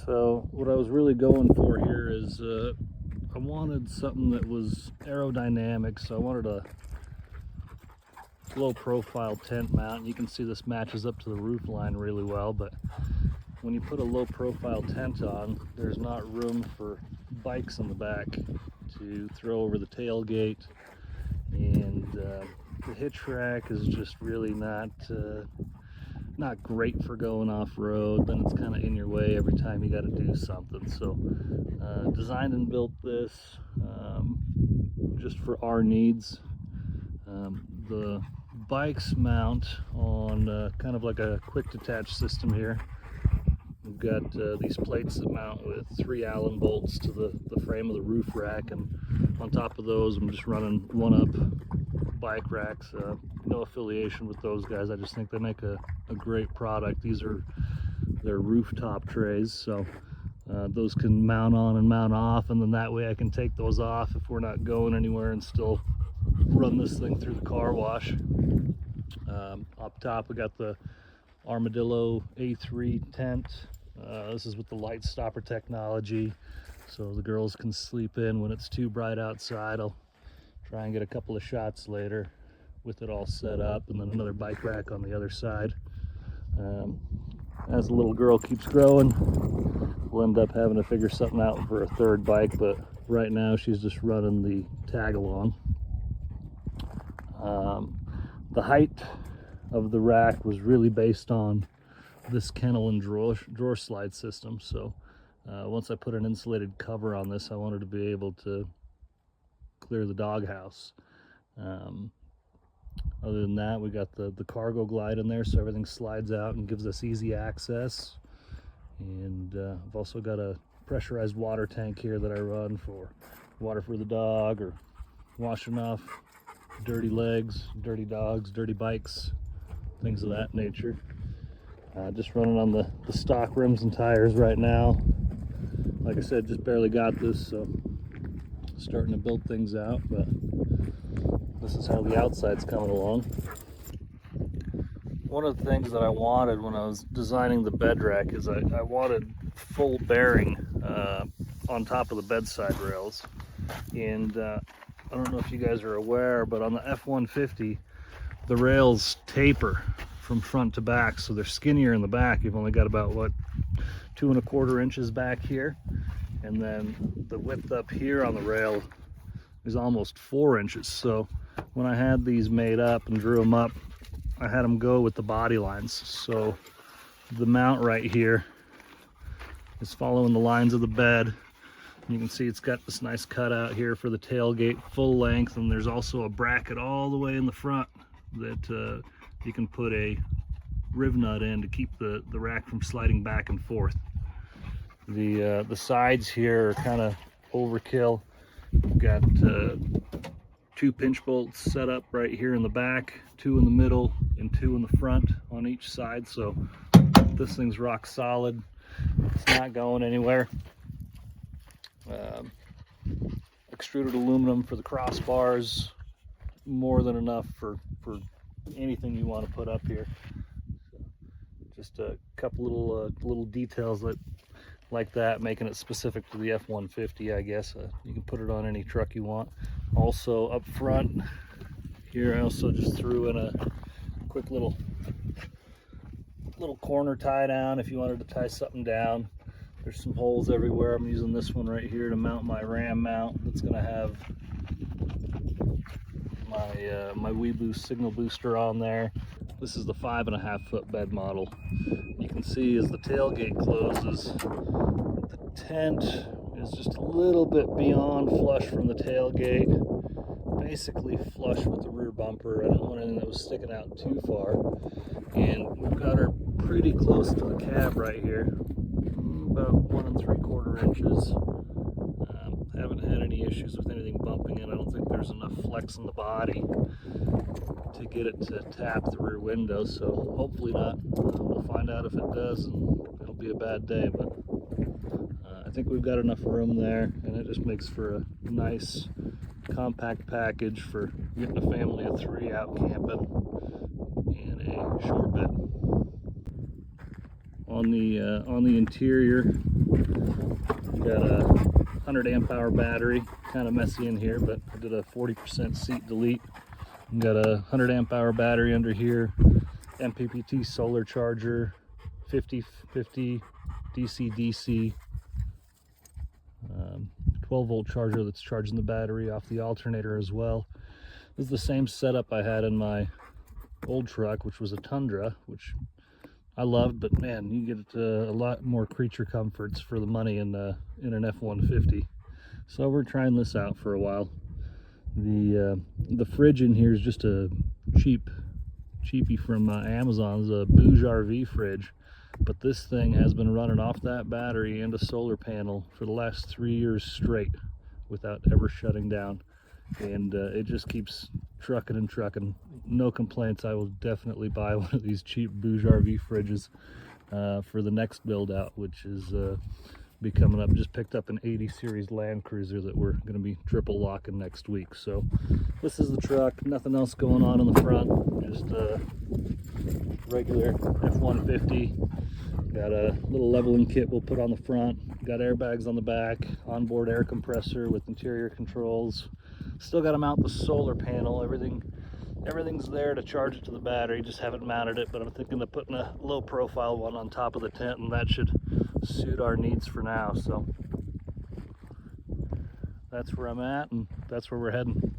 So what I was really going for here is I wanted something that was aerodynamic, so I wanted a low profile tent mount. You can see this matches up to the roof line really well, but when you put a low profile tent on, there's not room for bikes in the back to throw over the tailgate, and the hitch rack is just really not great for going off-road. Then it's kind of in your way every time you got to do something. So designed and built this just for our needs. The bikes mount on kind of like a quick detach system here. We've got these plates that mount with 3 Allen bolts to the frame of the roof rack, and on top of those I'm just running one-up bike racks. No affiliation with those guys, I just think they make a great product. These are their rooftop trays, so those can mount on and mount off, and then that way I can take those off if we're not going anywhere and still run this thing through the car wash. Up top we got the Armadillo A3 tent. This is with the light stopper technology, so the girls can sleep in when it's too bright outside. I'll try and get a couple of shots later with it all set up, and then another bike rack on the other side. As the little girl keeps growing, we'll end up having to figure something out for a third bike, but right now she's just running the tag along. The height of the rack was really based on this kennel and drawer slide system. So once I put an insulated cover on this, I wanted to be able to clear the doghouse. Other than that, we got the cargo glide in there, so everything slides out and gives us easy access. And I've also got a pressurized water tank here that I run for water for the dog, or washing off dirty legs, dirty dogs, dirty bikes, things of that nature. Just running on the stock rims and tires right now. Like I said, just barely got this, so starting to build things out, but this is how the outside's coming along. One of the things that I wanted when I was designing the bed rack is I wanted full bearing on top of the bedside rails. And I don't know if you guys are aware, but on the F150, the rails taper from front to back, so they're skinnier in the back. You've only got about, what, 2 1/4 inches back here, and then the width up here on the rail is almost 4 inches. So when I had these made up and drew them up, I had them go with the body lines. So the mount right here is following the lines of the bed. You can see it's got this nice cutout here for the tailgate, full length, and there's also a bracket all the way in the front that you can put a riv nut in to keep the rack from sliding back and forth. The sides here are kind of overkill. We've got 2 pinch bolts set up right here in the back, 2 in the middle, and 2 in the front on each side. So this thing's rock solid. It's not going anywhere. Extruded aluminum for the crossbars, more than enough for anything you want to put up here. So just a couple little details like that, making it specific to the F150, I guess. You can put it on any truck you want. Also up front here, I also just threw in a quick little corner tie down if you wanted to tie something down. There's some holes everywhere. I'm using this one right here to mount my RAM mount. That's going to have my WeBoost signal booster on there. This is the 5.5 foot bed model. You can see as the tailgate closes, the tent is just a little bit beyond flush from the tailgate, basically flush with the rear bumper. I didn't want anything that was sticking out too far. And we've got her pretty close to the cab right here, about 1 3/4 inches. Haven't had any issues with anything bumping in. I don't think there's enough flex in the body to get it to tap the rear window, so hopefully not. We'll find out if it does, and it'll be a bad day, but I think we've got enough room there, and it just makes for a nice compact package for getting a family of 3 out camping in a short bed. on the interior. Got a 100 amp hour battery, kind of messy in here, but I did a 40% seat delete. Got a 100 amp hour battery under here, MPPT solar charger, 50/50 DC/DC, 12 volt charger that's charging the battery off the alternator as well. This is the same setup I had in my old truck, which was a Tundra, which I loved, but man, you get a lot more creature comforts for the money in an F150. So we're trying this out for a while. The fridge in here is just a cheapie from Amazon's a Bouge RV fridge, but this thing has been running off that battery and a solar panel for the last 3 years straight without ever shutting down, and it just keeps trucking and trucking. No complaints. I will definitely buy one of these cheap Bouge RV fridges for the next build out, which is be coming up. Just picked up an 80 series Land Cruiser that we're going to be triple locking next week. So this is the truck, nothing else going on in the front, just a regular F150. Got a little leveling kit we'll put on the front, got airbags on the back, onboard air compressor with interior controls. Still got to mount the solar panel. Everything's there to charge it to the battery, just haven't mounted it, but I'm thinking of putting a low profile one on top of the tent, and that should suit our needs for now. So that's where I'm at, and that's where we're heading.